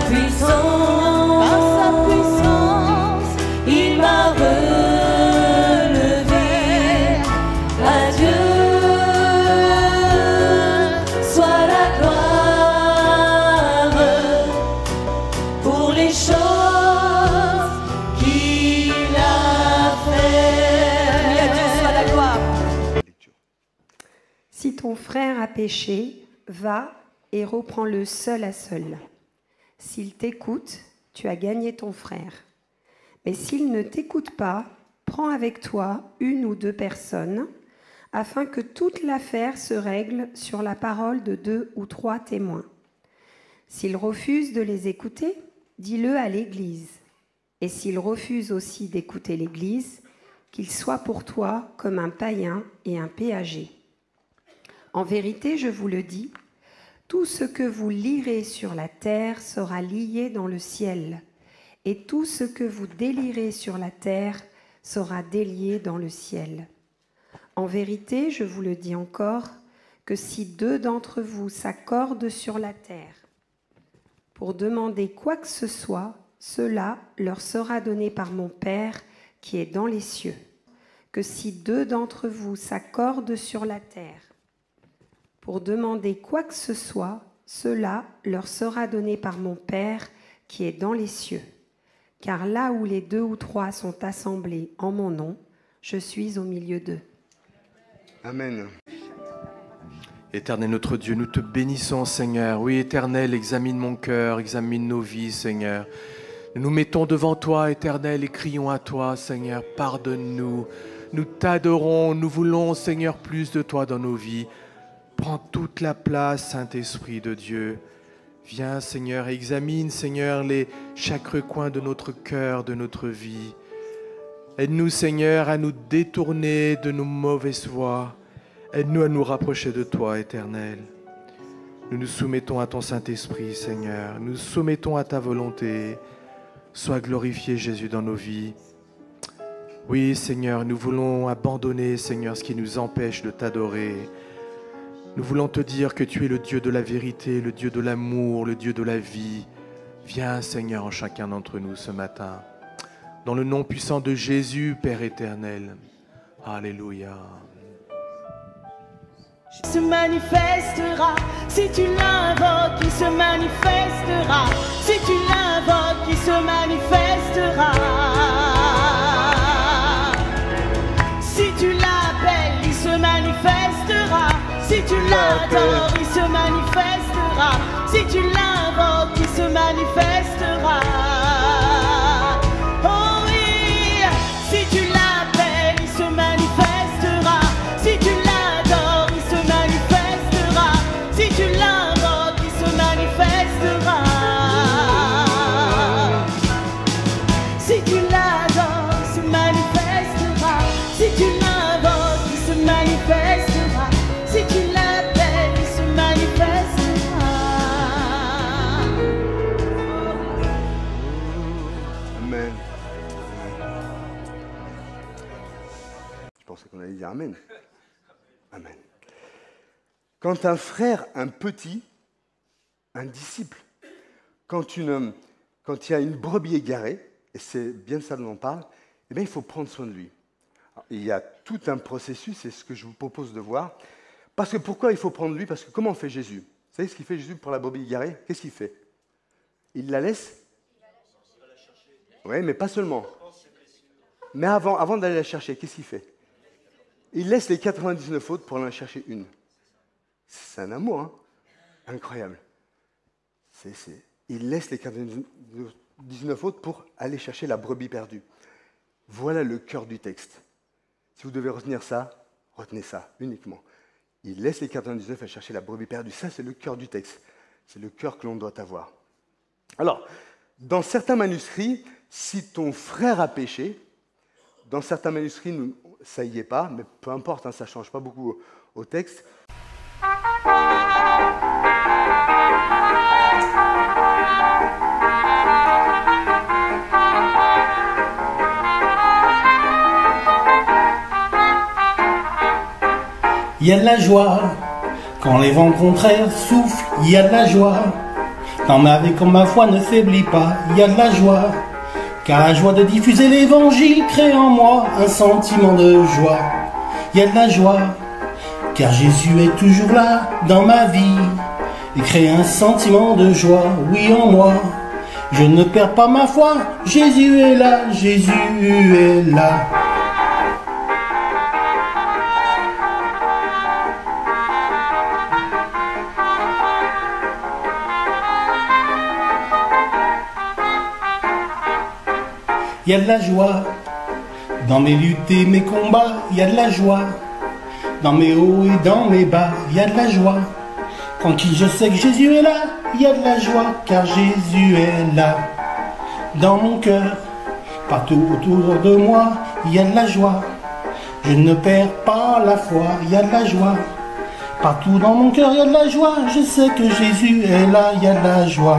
puissance, il m'a relevé. À Dieu soit la gloire pour les choses qu'il a fait. À Dieu soit la gloire. Si ton frère a péché, va et reprends-le seul à seul. S'il t'écoute, tu as gagné ton frère. Mais s'il ne t'écoute pas, prends avec toi une ou deux personnes, afin que toute l'affaire se règle sur la parole de 2 ou 3 témoins. S'il refuse de les écouter, dis-le à l'Église. Et s'il refuse aussi d'écouter l'Église, qu'il soit pour toi comme un païen et un péager. En vérité, je vous le dis, tout ce que vous lirez sur la terre sera lié dans le ciel, et tout ce que vous délirez sur la terre sera délié dans le ciel. En vérité, je vous le dis encore, que si 2 d'entre vous s'accordent sur la terre pour demander quoi que ce soit, cela leur sera donné par mon Père qui est dans les cieux. Que si 2 d'entre vous s'accordent sur la terre pour demander quoi que ce soit, cela leur sera donné par mon Père qui est dans les cieux. Car là où les 2 ou 3 sont assemblés en mon nom, je suis au milieu d'eux. Amen. Éternel notre Dieu, nous te bénissons, Seigneur. Oui, Éternel, examine mon cœur, examine nos vies, Seigneur. Nous nous mettons devant toi, Éternel, et crions à toi, Seigneur, pardonne-nous. Nous t'adorons, nous voulons, Seigneur, plus de toi dans nos vies. Prends toute la place, Saint-Esprit de Dieu. Viens, Seigneur, examine, Seigneur, chaque recoin de notre cœur, de notre vie. Aide-nous, Seigneur, à nous détourner de nos mauvaises voies. Aide-nous à nous rapprocher de toi, Éternel. Nous nous soumettons à ton Saint-Esprit, Seigneur. Nous nous soumettons à ta volonté. Sois glorifié, Jésus, dans nos vies. Oui, Seigneur, nous voulons abandonner, Seigneur, ce qui nous empêche de t'adorer. Nous voulons te dire que tu es le Dieu de la vérité, le Dieu de l'amour, le Dieu de la vie. Viens, Seigneur, en chacun d'entre nous ce matin. Dans le nom puissant de Jésus, Père éternel. Alléluia. Il se manifestera, si tu l'invoques, il se manifestera. Si tu l'invoques, il se manifestera. Si tu l'appelles, il se manifestera. Si tu l'adores, il se manifestera. Si tu l'invoques, il se manifestera. Oh oui, si tu l'appelles, il se manifestera. Si tu l'adores, il se manifestera. Si tu l'invoques, il se manifestera. Si tu l'adores, il se manifestera. Si tu l'invoques, il se manifestera. Si tu l'appelles, il se manifestera. Amen. Je pensais qu'on allait dire Amen. Amen. Quand un frère, un petit, un disciple, quand il y a une brebis égarée, et c'est bien ça dont on parle, eh bien, il faut prendre soin de lui. Alors, il y a tout un processus, c'est ce que je vous propose de voir. Parce que pourquoi il faut prendre lui? Parce que comment fait Jésus? Vous savez ce qu'il fait Jésus pour la brebis égarée? Qu'est-ce qu'il fait? Il la laisse? Oui, mais pas seulement. Mais avant d'aller la chercher, qu'est-ce qu'il fait? Il laisse les 99 autres pour aller en chercher une. C'est un amour, hein? Incroyable. Il laisse les 99 autres pour aller chercher la brebis perdue. Voilà le cœur du texte. Si vous devez retenir ça, retenez ça uniquement. Il laisse les 99 à chercher la brebis perdue. Ça, c'est le cœur du texte. C'est le cœur que l'on doit avoir. Alors, dans certains manuscrits, si ton frère a péché, dans certains manuscrits, ça y est pas, mais peu importe, hein, ça ne change pas beaucoup au texte. Il y a de la joie, quand les vents contraires soufflent, il y a de la joie. Dans ma vie, comme ma foi ne faiblit pas, il y a de la joie. Car la joie de diffuser l'évangile crée en moi un sentiment de joie. Il y a de la joie, car Jésus est toujours là dans ma vie. Et crée un sentiment de joie, oui en moi. Je ne perds pas ma foi, Jésus est là, Jésus est là. Il y a de la joie dans mes luttes et mes combats, il y a de la joie dans mes hauts et dans mes bas, il y a de la joie. Tranquille, je sais que Jésus est là, il y a de la joie, car Jésus est là. Dans mon cœur, partout autour de moi, il y a de la joie. Je ne perds pas la foi, il y a de la joie. Partout dans mon cœur, il y a de la joie. Je sais que Jésus est là, il y a de la joie.